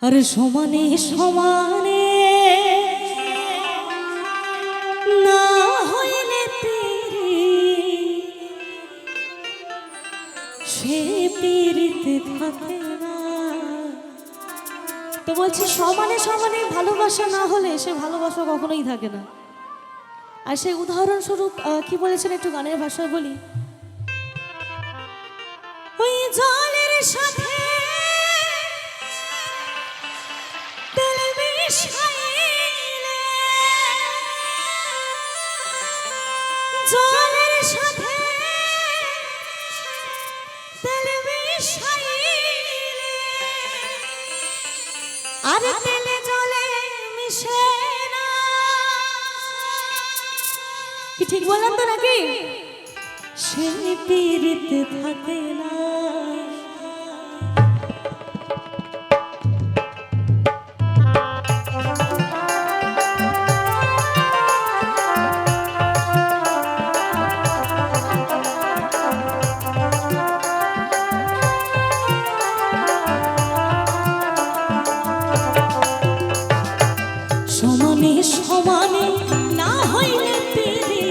আরে সমানে সমানে না হইলে পিরি সে পিরিতে থাকে না। তো বলছি সমানে সমানে ভালোবাসা না হলে সে ভালোবাসা কখনোই থাকে না। আর সেই উদাহরণস্বরূপ কি বলেছেন একটু গানের ভাষায় বলি, ওই জলের সাথে তেল মিশাইলে, জলের সাথে তেল মিশাইলে, আর তেলে জলে মিশে না। কি ঠিক বললাম তো নাকি? সে পিরিতে থাকে না। সমানে সমানে না হইলে পিরি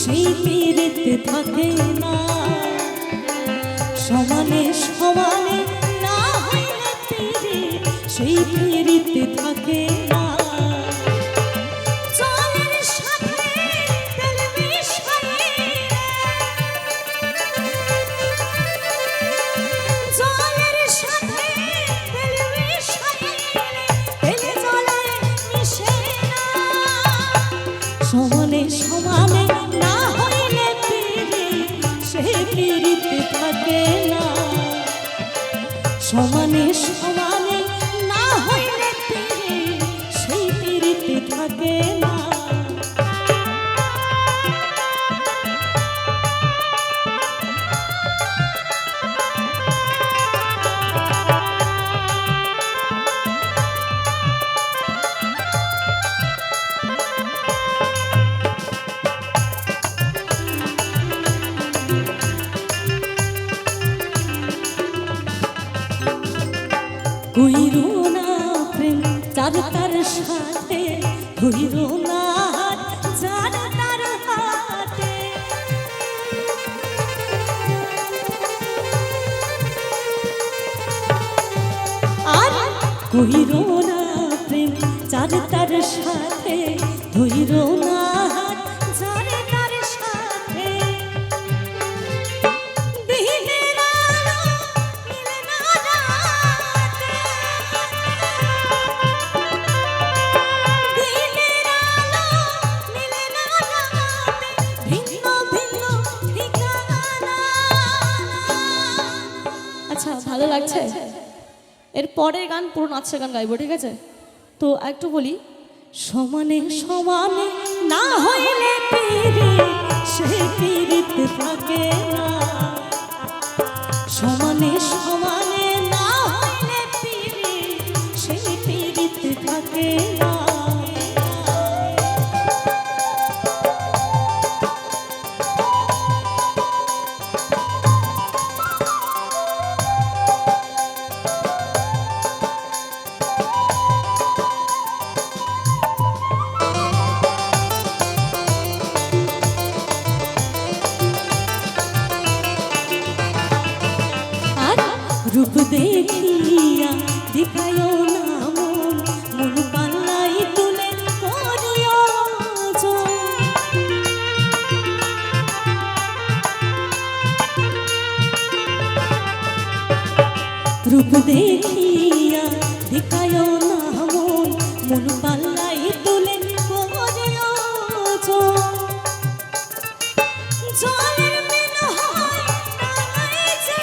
সেই পিরিতে থাকে না। সমানে সমানে না হইলে পিরি সেই পিরিতে থাকে না। জলের সাথে তেল মিশাইলে, জলের সাথে তেল মিশাইলে, তেলে জলে মিশে না। সমানে সমানে না হইলে পিরি সে পিরিতে থাকে না। সমানে সমানে না হইলে পিরি সেই পিরিতে থাকে না। কইরো না প্রেম যার তার সাথে, কইরো না যার তার হাতে। আর কইরো না প্রেম যার তার সাথে, কইরো না যার তার সাথে। দিনের আলো মিলে না রাতে, দিনের আলো মিলে না রাতে, ভিন্ন ভিন্ন ঠিকানা। আচ্ছা, ভালো লাগছে? এর পরের গান পুরো নাচের গান গাইবো, ঠিক আছে? তো একটু বলি, সমানে সমানে না হইলে পিরি সে পিরিতে থাকে না। সমানে সমানে না হইলে পিরি সে পিরিতে থাকে না। রূপ দেখিয়া দেখায়ও না মন, মন পাল্লাই তুলে করিও জন। রূপ দেখিয়া দেখায়ও না মন, মন পাল্লাই তুলে করিও জন। জলের বিন হয় নাই যে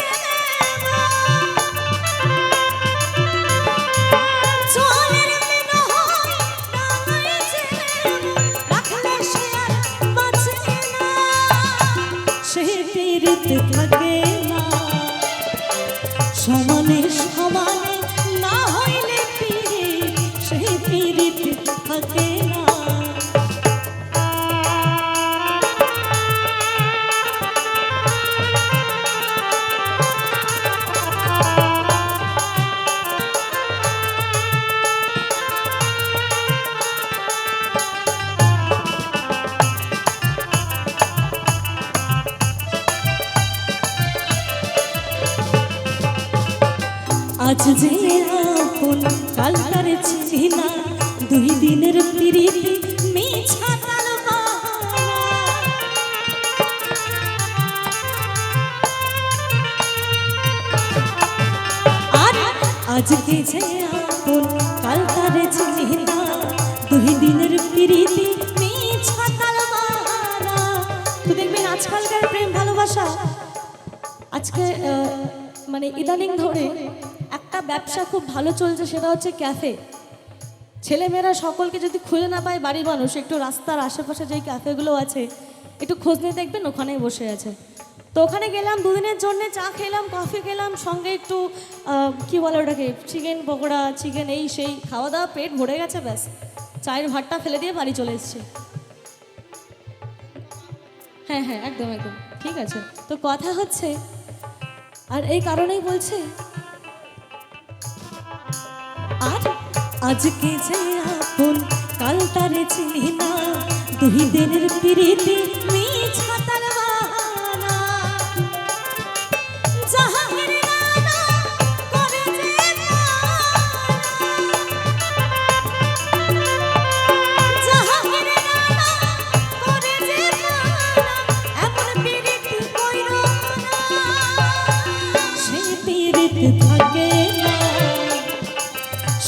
থাকে না। সমানে সমানে না হইলে পিরি সেই পিরিতে থাকে না। আজ যে আপন কাল তার চিনি না, দুই দিনের পিরিতি মিছা তার বাহানা। আর আজকে যে আপন কাল তার চিনি না, দুই দিনের পিরিতি মিছা তার বাহানা। তো দেখবেন আজকালকার প্রেম ভালোবাসা আজকে মানে ইদানিং ধরে একটা ব্যবসা খুব ভালো চলছে, সেটা হচ্ছে ক্যাফে। ছেলেমেয়েরা সকলকে যদি খুঁজে না পায় বাড়ির মানুষ, একটু রাস্তার আশেপাশে যেই ক্যাফেগুলো আছে একটু খোঁজ নিয়ে দেখবেন ওখানেই বসে আছে। তো ওখানে গেলাম দুদিনের জন্য, চা খেলাম, কফি খেলাম, সঙ্গে একটু কি বলে ওটাকে, চিকেন পকোড়া, চিকেন এই সেই খাওয়া দাওয়া, পেট ভরে গেছে, ব্যাস চায়ের ভাতটা ফেলে দিয়ে বাড়ি চলে এসছে। হ্যাঁ হ্যাঁ, একদম একদম ঠিক আছে। তো কথা হচ্ছে, আর এই কারণেই বলছে, আর আজকে যে আপন কাল তারে চিনি না, দুই দিনের পিরিতি মিছা তার বাহানা। জাহাঙ্গীর রানা করে যে জাহাঙ্গীর রানা করে যে এমন পিরিতি কইরো না, সে পিরিতি থাকে না,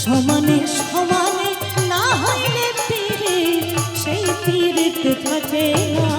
সমানে সমানে না হইলে পিরিত, সেই পিরিত থাকে না।